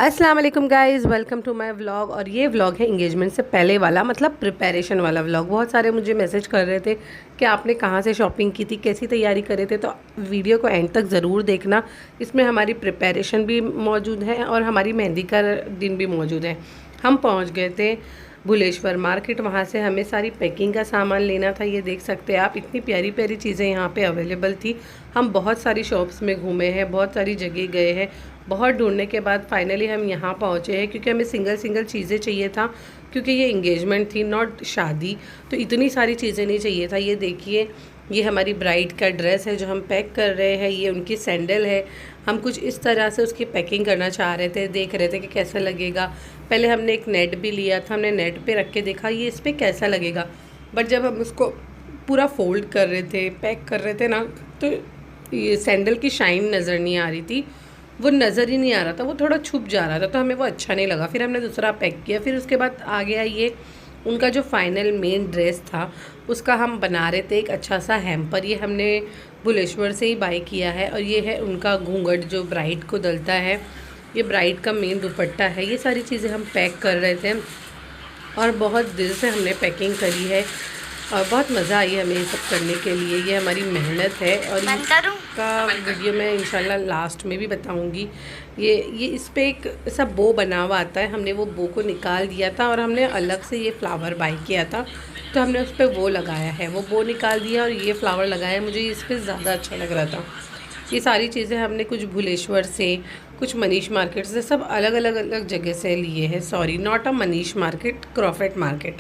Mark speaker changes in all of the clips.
Speaker 1: अस्सलाम वालेकुम guys, welcome to my vlog. और ये व्लॉग है इंगेजमेंट से पहले वाला, मतलब प्रिपरेशन वाला व्लॉग। बहुत सारे मुझे मैसेज कर रहे थे कि आपने कहाँ से शॉपिंग की थी, कैसी तैयारी करे थे, तो वीडियो को एंड तक ज़रूर देखना। इसमें हमारी प्रिपरेशन भी मौजूद है और हमारी मेहंदी का दिन भी मौजूद है। हम पहुँच गए थे भुलेश्वर मार्केट, वहाँ से हमें सारी पैकिंग का सामान लेना था। ये देख सकते हैं आप, इतनी प्यारी प्यारी चीज़ें यहाँ पे अवेलेबल थी। हम बहुत सारी शॉप्स में घूमे हैं, बहुत सारी जगह गए हैं, बहुत ढूंढने के बाद फाइनली हम यहाँ पहुँचे हैं, क्योंकि हमें सिंगल सिंगल चीज़ें चाहिए था, क्योंकि ये इंगेजमेंट थी, नॉट शादी, तो इतनी सारी चीज़ें नहीं चाहिए था। ये देखिए, ये हमारी ब्राइड का ड्रेस है जो हम पैक कर रहे हैं, ये उनकी सैंडल है। हम कुछ इस तरह से उसकी पैकिंग करना चाह रहे थे, देख रहे थे कि कैसा लगेगा। पहले हमने एक नेट भी लिया था, हमने नेट पे रख के देखा ये इस पर कैसा लगेगा, बट जब हम उसको पूरा फोल्ड कर रहे थे, पैक कर रहे थे ना, तो ये सैंडल की शाइन नज़र नहीं आ रही थी, वो नज़र ही नहीं आ रहा था, वो थोड़ा छुप जा रहा था, तो हमें वो अच्छा नहीं लगा। फिर हमने दूसरा पैक किया। फिर उसके बाद आ गया ये उनका जो फाइनल मेन ड्रेस था, उसका हम बना रहे थे एक अच्छा सा हैम्पर। ये हमने भुलेश्वर से ही बाय किया है। और ये है उनका घूंघट जो ब्राइड को डलता है, ये ब्राइड का मेन दुपट्टा है। ये सारी चीज़ें हम पैक कर रहे थे और बहुत दिल से हमने पैकिंग करी है और बहुत मज़ा आई हमें ये सब करने के लिए। ये हमारी मेहनत है और इसका वीडियो मैं इंशाल्लाह लास्ट में भी बताऊंगी। ये इस पे एक ऐसा बो बना हुआ आता है, हमने वो बो को निकाल दिया था और हमने अलग से ये फ्लावर बाय किया था, तो हमने उस पर वो लगाया है, वो बो निकाल दिया और ये फ्लावर लगाया। मुझे इस पर ज़्यादा अच्छा लग रहा था। ये सारी चीज़ें हमने कुछ भुलेश्वर से, कुछ मनीष मार्केट से, सब अलग अलग जगह से लिए हैं। Sorry, not a Manish market, Crawford market.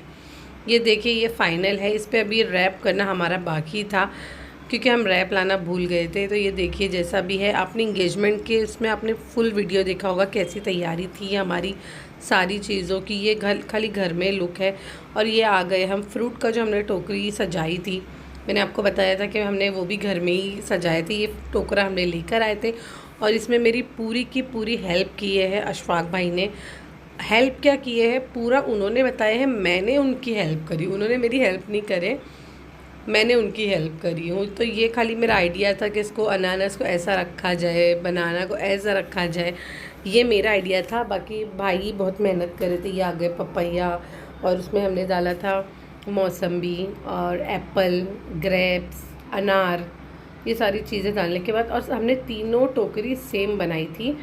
Speaker 1: ये देखिए, ये फाइनल है। इस पर अभी रैप करना हमारा बाकी था, क्योंकि हम रैप लाना भूल गए थे। तो ये देखिए, जैसा भी है, आपने इंगेजमेंट के इसमें आपने फुल वीडियो देखा होगा, कैसी तैयारी थी हमारी सारी चीज़ों की। ये खाली घर में लुक है। और ये आ गए हम फ्रूट का, जो हमने टोकरी सजाई थी, मैंने आपको बताया था कि हमने वो भी घर में ही सजाए थे। ये टोकरा हमने लेकर आए थे और इसमें मेरी पूरी की पूरी हेल्प की है अशफाक भाई ने। हेल्प क्या किए है, पूरा उन्होंने बताया है, मैंने उनकी हेल्प करी, उन्होंने मेरी हेल्प नहीं करे, मैंने उनकी हेल्प करी हूँ। तो ये खाली मेरा आइडिया था कि इसको अनानास को ऐसा रखा जाए, बनाना को ऐसा रखा जाए, ये मेरा आइडिया था। बाकी भाई बहुत मेहनत करे थे। ये आ गए पपैया और उसमें हमने डाला था मौसम्बी और एप्पल, ग्रेप्स, अनार, ये सारी चीज़ें डालने के बाद, और हमने तीनों टोकरी सेम बनाई थी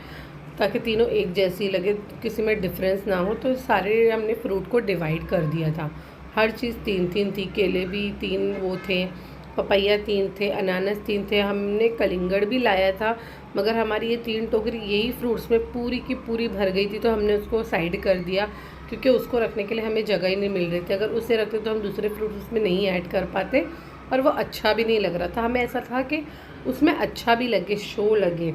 Speaker 1: ताकि तीनों एक जैसी लगे, किसी में डिफरेंस ना हो। तो सारे हमने फ्रूट को डिवाइड कर दिया था, हर चीज़ तीन तीन थी। केले भी तीन वो थे, पपैया तीन थे, अनानास तीन थे, हमने कलिंगड़ भी लाया था, मगर हमारी ये तीन टोकरी यही फ्रूट्स में पूरी की पूरी भर गई थी, तो हमने उसको साइड कर दिया, क्योंकि उसको रखने के लिए हमें जगह ही नहीं मिल रही थी। अगर उसे रखते तो हम दूसरे फ्रूट उसमें नहीं ऐड कर पाते और वो अच्छा भी नहीं लग रहा था। हमें ऐसा था कि उसमें अच्छा भी लगे, शो लगे,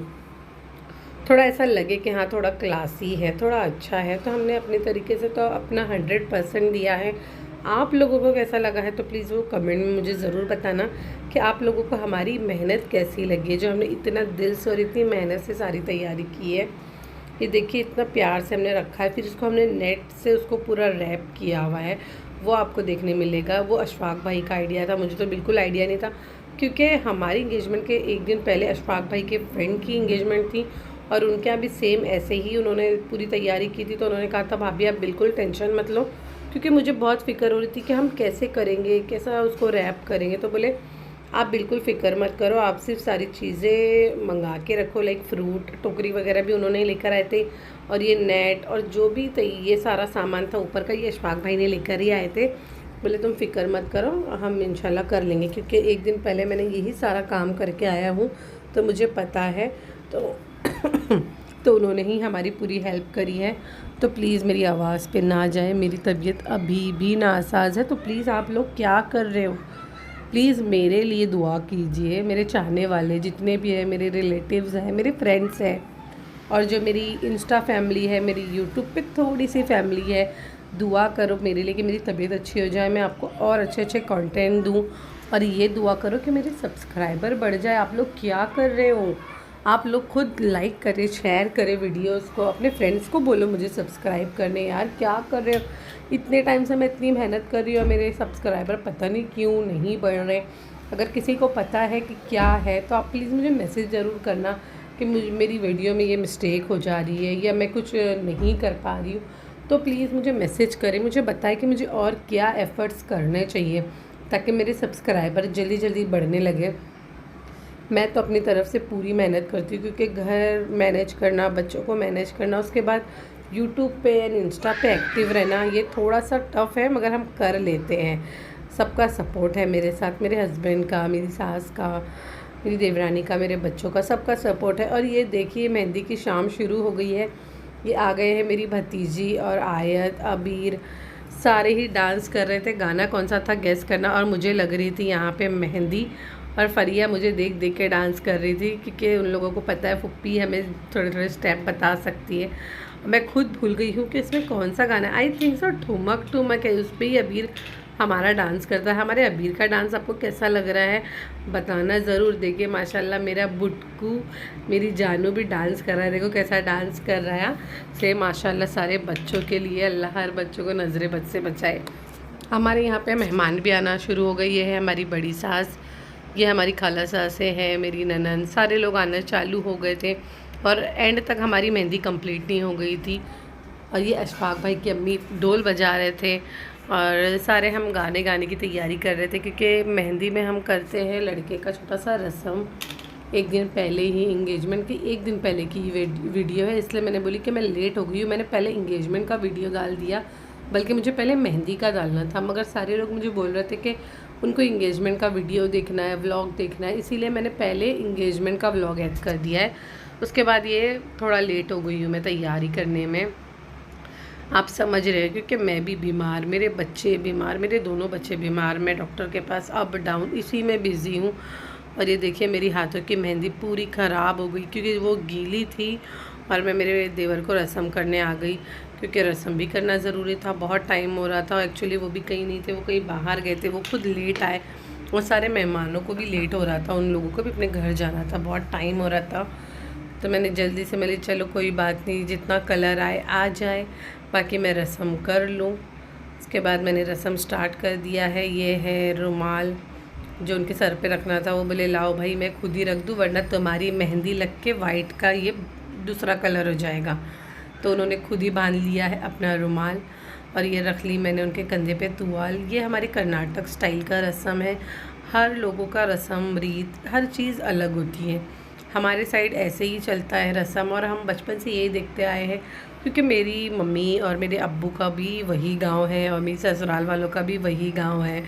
Speaker 1: थोड़ा ऐसा लगे कि हाँ थोड़ा क्लासी है, थोड़ा अच्छा है। तो हमने अपने तरीके से तो अपना 100% दिया है। आप लोगों को कैसा लगा है तो प्लीज़ वो कमेंट में मुझे ज़रूर बताना कि आप लोगों को हमारी मेहनत कैसी लगी है, जो हमने इतना दिल से और इतनी मेहनत से सारी तैयारी की है। ये देखिए, इतना प्यार से हमने रखा है। फिर इसको हमने नेट से उसको पूरा रैप किया हुआ है, वो आपको देखने मिलेगा। वो अशफाक भाई का आइडिया था, मुझे तो बिल्कुल आइडिया नहीं था, क्योंकि हमारी इंगेजमेंट के एक दिन पहले अशफाक भाई के फ्रेंड की इंगेजमेंट थी और उनके यहाँ भी सेम ऐसे ही उन्होंने पूरी तैयारी की थी। तो उन्होंने कहा था, भाभी आप बिल्कुल टेंशन मत लो, क्योंकि मुझे बहुत फ़िक्र हो रही थी कि हम कैसे करेंगे, कैसा उसको रैप करेंगे। तो बोले आप बिल्कुल फ़िक्र मत करो, आप सिर्फ सारी चीज़ें मंगा के रखो, लाइक फ्रूट, टोकरी वगैरह भी उन्होंने लेकर आए थे, और ये नेट और जो भी ये सारा सामान था ऊपर का, ये अशफाक भाई ने लेकर ही आए थे। बोले तुम फ़िक्र मत करो, हम इंशाल्लाह कर लेंगे, क्योंकि एक दिन पहले मैंने यही सारा काम करके आया हूँ, तो मुझे पता है। तो तो उन्होंने ही हमारी पूरी हेल्प करी है। तो प्लीज़ मेरी आवाज़ पे ना जाए, मेरी तबीयत अभी भी नासाज है, तो प्लीज़ आप लोग क्या कर रहे हो, प्लीज़ मेरे लिए दुआ कीजिए। मेरे चाहने वाले जितने भी हैं, मेरे रिलेटिव्स हैं, मेरे फ्रेंड्स हैं, और जो मेरी इंस्टा फैमिली है, मेरी यूट्यूब पे थोड़ी सी फैमिली है, दुआ करो मेरे लिए कि मेरी तबीयत अच्छी हो जाए, मैं आपको और अच्छे अच्छे कंटेंट दूँ। और ये दुआ करो कि मेरे सब्सक्राइबर बढ़ जाए। आप लोग क्या कर रहे हो, आप लोग खुद लाइक करें, शेयर करें वीडियोस को, अपने फ्रेंड्स को बोलो मुझे सब्सक्राइब करने। यार क्या कर रहे हो, इतने टाइम से मैं इतनी मेहनत कर रही हूँ, मेरे सब्सक्राइबर पता नहीं क्यों नहीं बढ़ रहे। अगर किसी को पता है कि क्या है तो आप प्लीज़ मुझे मैसेज ज़रूर करना कि मेरी वीडियो में ये मिस्टेक हो जा रही है या मैं कुछ नहीं कर पा रही हूँ। तो प्लीज़ मुझे मैसेज करें, मुझे बताएं कि मुझे और क्या एफ़र्ट्स करने चाहिए ताकि मेरे सब्सक्राइबर जल्दी जल्दी बढ़ने लगे। मैं तो अपनी तरफ से पूरी मेहनत करती हूँ क्योंकि घर मैनेज करना, बच्चों को मैनेज करना, उसके बाद यूट्यूब पे एंड इंस्टा पे एक्टिव रहना, ये थोड़ा सा टफ़ है मगर हम कर लेते हैं। सबका सपोर्ट है मेरे साथ, मेरे हस्बैंड का, मेरी सास का, मेरी देवरानी का, मेरे बच्चों का, सबका सपोर्ट है। और ये देखिए मेहंदी की शाम शुरू हो गई है। ये आ गए हैं मेरी भतीजी और आयत, अबीर, सारे ही डांस कर रहे थे। गाना कौन सा था गेस करना। और मुझे लग रही थी यहाँ पे मेहंदी, और फरिया मुझे देख देख के डांस कर रही थी क्योंकि उन लोगों को पता है फुप्पी हमें थोड़े थोड़े स्टेप बता सकती है। मैं खुद भूल गई हूँ कि इसमें कौन सा गाना है। आई थिंक सो ठुमक ठुमक है, उस पर ही अबीर हमारा डांस करता है। हमारे अबीर का डांस आपको कैसा लग रहा है बताना ज़रूर। देखिए माशाल्लाह मेरा बुटकू, मेरी जानू भी डांस कर रहा है। देखो कैसा डांस कर रहा है। से माशाल्लाह सारे बच्चों के लिए अल्लाह हर बच्चों को नज़रे बद से बचाए। हमारे यहाँ पे मेहमान भी आना शुरू हो गई। ये है हमारी बड़ी सास, ये हमारी खाला सासें हैं, मेरी ननन, सारे लोग आना चालू हो गए थे और एंड तक हमारी मेहंदी कंप्लीट नहीं हो गई थी। और ये अशफाक भाई की अम्मी ढोल बजा रहे थे और सारे हम गाने गाने की तैयारी कर रहे थे क्योंकि मेहंदी में हम करते हैं लड़के का छोटा सा रस्म। एक दिन पहले ही इंगेजमेंट की, एक दिन पहले की वीडियो है, इसलिए मैंने बोली कि मैं लेट हो गई हूँ। मैंने पहले इंगेजमेंट का वीडियो डाल दिया, बल्कि मुझे पहले मेहंदी का डालना था, मगर सारे लोग मुझे बोल रहे थे कि उनको इंगेजमेंट का वीडियो देखना है, व्लॉग देखना है, इसीलिए मैंने पहले इंगेजमेंट का व्लॉग ऐड कर दिया है। उसके बाद ये थोड़ा लेट हो गई हूँ मैं तैयारी करने में, आप समझ रहे हैं, क्योंकि मैं भी बीमार, मेरे बच्चे बीमार, मेरे दोनों बच्चे बीमार, मैं डॉक्टर के पास अप डाउन इसी में बिज़ी हूँ। और ये देखिए मेरी हाथों की मेहंदी पूरी ख़राब हो गई क्योंकि वो गीली थी और मैं मेरे देवर को रस्म करने आ गई क्योंकि रस्म भी करना ज़रूरी था। बहुत टाइम हो रहा था, एक्चुअली वो भी कहीं नहीं थे, वो कहीं बाहर गए थे, वो खुद लेट आए। वो सारे मेहमानों को भी लेट हो रहा था, उन लोगों को भी अपने घर जाना था, बहुत टाइम हो रहा था। तो मैंने जल्दी से मैंने चलो कोई बात नहीं, जितना कलर आए आ जाए, बाकी मैं रस्म कर लूँ। उसके बाद मैंने रस्म स्टार्ट कर दिया है। ये है रुमाल जो उनके सर पे रखना था, वो बोले लाओ भाई मैं खुद ही रख दूँ वरना तुम्हारी मेहंदी लग के वाइट का ये दूसरा कलर हो जाएगा। तो उन्होंने खुद ही बांध लिया है अपना रुमाल और ये रख ली मैंने उनके कंधे पे तुवाल। ये हमारे कर्नाटक स्टाइल का रस्म है। हर लोगों का रस्म रीत हर चीज़ अलग होती है। हमारे साइड ऐसे ही चलता है रस्म और हम बचपन से यही देखते आए हैं क्योंकि मेरी मम्मी और मेरे अब्बू का भी वही गांव है और मेरी ससुराल वालों का भी वही गांव है।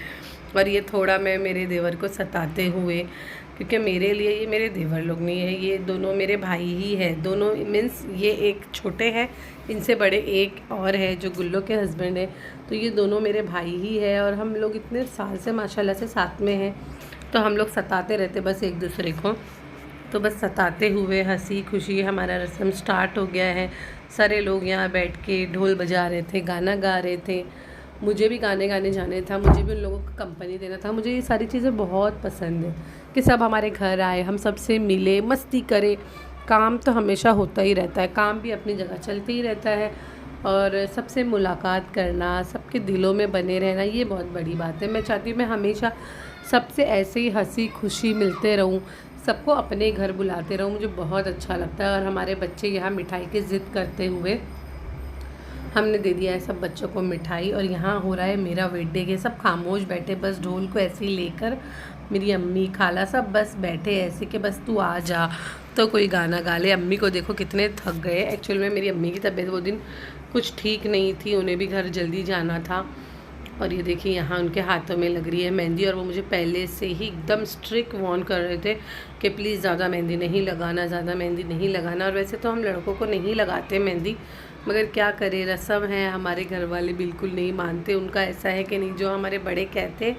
Speaker 1: और ये थोड़ा मैं मेरे देवर को सताते हुए, क्योंकि मेरे लिए ये मेरे देवर लोग नहीं है, ये दोनों मेरे भाई ही है। दोनों मीन्स ये एक छोटे हैं, इनसे बड़े एक और है जो गुल्लो के हस्बैंड है, तो ये दोनों मेरे भाई ही है। और हम लोग इतने साल से माशाल्लाह से साथ में हैं, तो हम लोग सताते रहते बस एक दूसरे को। तो बस सताते हुए हंसी खुशी हमारा रस्म स्टार्ट हो गया है। सारे लोग यहाँ बैठ के ढोल बजा रहे थे, गाना गा रहे थे। मुझे भी गाने गाने जाने था, मुझे भी उन लोगों को कंपनी देना था। मुझे ये सारी चीज़ें बहुत पसंद है कि सब हमारे घर आए, हम सबसे मिले, मस्ती करें। काम तो हमेशा होता ही रहता है, काम भी अपनी जगह चलते ही रहता है, और सबसे मुलाकात करना, सबके दिलों में बने रहना, ये बहुत बड़ी बात है। मैं चाहती हूँ मैं हमेशा सबसे ऐसे ही हंसी खुशी मिलते रहूँ, सबको अपने घर बुलाते रहूँ, मुझे बहुत अच्छा लगता है। और हमारे बच्चे यहाँ मिठाई की ज़िद करते हुए हमने दे दिया है सब बच्चों को मिठाई। और यहाँ हो रहा है मेरा वेट के सब खामोश बैठे बस ढोल को ऐसे ही लेकर। मेरी अम्मी खाला सब बस बैठे ऐसे कि बस तू आ जा तो कोई गाना गा ले। अम्मी को देखो कितने थक गए। एक्चुअल में मेरी अम्मी की तबीयत वो दिन कुछ ठीक नहीं थी, उन्हें भी घर जल्दी जाना था। और ये देखिए यहाँ उनके हाथों में लग रही है मेहंदी, और वो मुझे पहले से ही एकदम स्ट्रिक्ट वार्न कर रहे थे कि प्लीज़ ज़्यादा मेहंदी नहीं लगाना, ज़्यादा मेहंदी नहीं लगाना। और वैसे तो हम लड़कों को नहीं लगाते मेहंदी, मगर क्या करें, रस्म है, हमारे घर वाले बिल्कुल नहीं मानते। उनका ऐसा है कि नहीं, जो हमारे बड़े कहते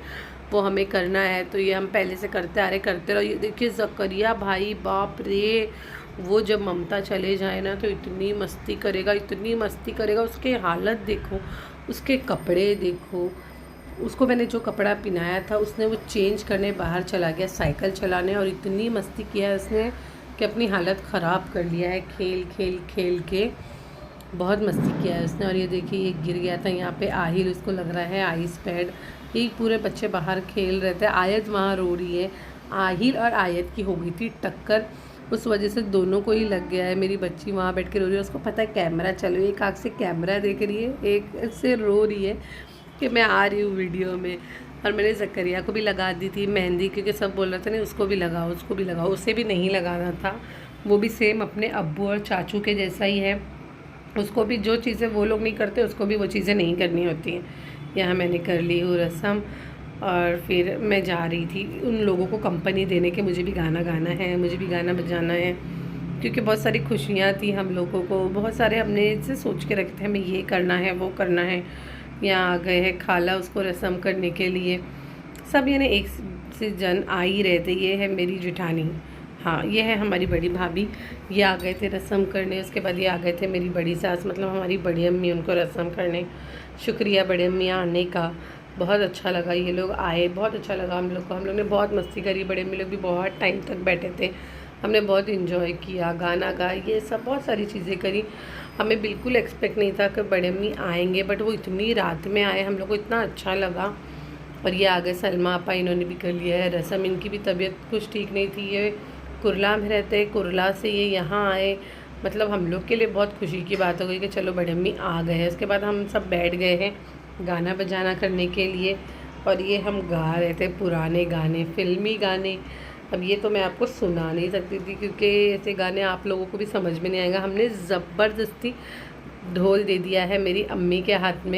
Speaker 1: वो हमें करना है, तो ये हम पहले से करते आ रहे, करते रहो। ये देखिए ज़करिया भाई, बाप रे, वो जब ममता चले जाए ना तो इतनी मस्ती करेगा, इतनी मस्ती करेगा। उसके हालत देखो, उसके कपड़े देखो, उसको मैंने जो कपड़ा पहनाया था उसने वो चेंज करने बाहर चला गया साइकिल चलाने, और इतनी मस्ती किया है उसने कि अपनी हालत ख़राब कर लिया है खेल खेल खेल के। बहुत मस्ती किया है उसने। और ये देखिए ये गिर गया था यहाँ पे आहिल, उसको लग रहा है आइस पैड। ये पूरे बच्चे बाहर खेल रहे थे, आयत वहाँ रो रही है। आहिल और आयत की हो गई थी टक्कर, उस वजह से दोनों को ही लग गया है। मेरी बच्ची वहाँ बैठ के रो रही है, उसको पता है कैमरा चलो, एक आँख से कैमरा देख रही है, एक से रो रही है कि मैं आ रही हूँ वीडियो में। और मैंने ज़करिया को भी लगा दी थी मेहंदी, क्योंकि सब बोल रहे थे नहीं उसको भी लगाओ, उसको भी लगाओ। उसे भी नहीं लगाना था, वो भी सेम अपने अब्बू और चाचू के जैसा ही है। उसको भी जो चीज़ें वो लोग नहीं करते उसको भी वो चीज़ें नहीं करनी होती हैं। यहाँ मैंने कर ली वो रस्म और फिर मैं जा रही थी उन लोगों को कंपनी देने के, मुझे भी गाना गाना है, मुझे भी गाना बजाना है, क्योंकि बहुत सारी खुशियाँ थी हम लोगों को, बहुत सारे हमने से सोच के रखे थे हमें ये करना है वो करना है। यहाँ आ गए हैं खाला उसको रस्म करने के लिए, सब यानी एक से जन आ ही रहे थे। ये है मेरी जेठानी, हाँ ये है हमारी बड़ी भाभी, ये आ गए थे रस्म करने। उसके बाद ये आ गए थे मेरी बड़ी सास, मतलब हमारी बड़ी अम्मी, उनको रस्म करने। शुक्रिया बड़ी अम्मी आने का, बहुत अच्छा लगा ये लोग आए, बहुत अच्छा लगा हम लोग को। हम लोग ने बहुत मस्ती करी, बड़े अम्मी लोग भी बहुत टाइम तक बैठे थे, हमने बहुत इन्जॉय किया, गाना गाया, ये सब बहुत सारी चीज़ें करी। हमें बिल्कुल एक्सपेक्ट नहीं था कि बड़े अम्मी आएंगे, बट वो इतनी रात में आए, हम लोग को इतना अच्छा लगा। और ये आ गए सलमा आपा, इन्होंने भी कर लिया है रस्म। इनकी भी तबीयत कुछ ठीक नहीं थी, ये कुरला में रहते हैं, कुरला से ये यहाँ आए, मतलब हम लोग के लिए बहुत खुशी की बात हो गई कि चलो बड़े अम्मी आ गए हैं। उसके बाद हम सब बैठ गए हैं गाना बजाना करने के लिए, और ये हम गा रहे थे पुराने गाने, फिल्मी गाने। अब ये तो मैं आपको सुना नहीं सकती थी, क्योंकि ऐसे गाने आप लोगों को भी समझ में नहीं आएगा। हमने ज़बरदस्ती ढोल दे दिया है मेरी अम्मी के हाथ में।